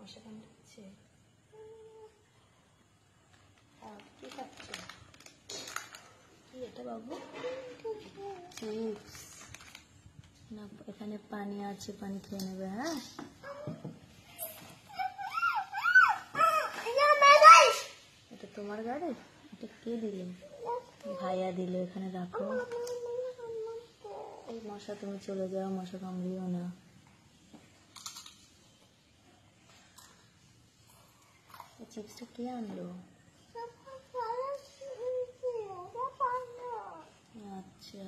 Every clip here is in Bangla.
মশা কামড়াচ্ছে। কি খাচ্ছ? কি এটা বাবু? চিপস না, এখানে পানি আছে, পানি খেয়ে নেবে। হ্যাঁ, এটা তোমার গাড়ি? এটা কে দিল? ভাইয়া দিল। এখানে রাখো। এই মশা, তুমি চলে যাও, মশা কামড়িও না। চিপসটা কে আনলো? আচ্ছা,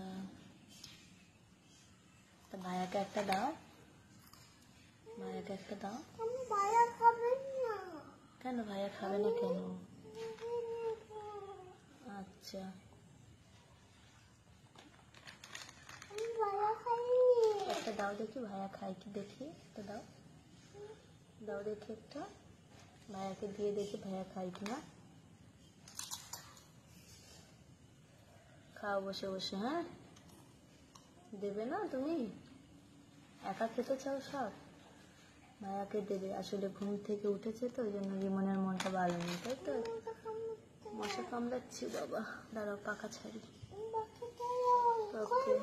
তো ভাইয়াকে একটা দাও, ভাইয়াকে একটা দাও। কেন ভাইয়া খাবে না কেন? আচ্ছা, একটা দাও দেখি, ভাইয়া খাই কি দেখি। একটা দাও, দাও দেখি একটা। ভাইয়াকে দিয়ে দেখি ভাইয়া খাই কিনা। খাও বসে বসে। হ্যাঁ, দেবে না তুমি? একা খেতে চাও সব? ভাইয়াকে দেবে। আসলে ঘুম থেকে উঠেছে তো, ওই জন্য রিমনের মনটা ভালো নেই, তাই তো? মশা কামড়াচ্ছি বাবা, দাঁড়াও পাখা ছাড়ি। ওকে।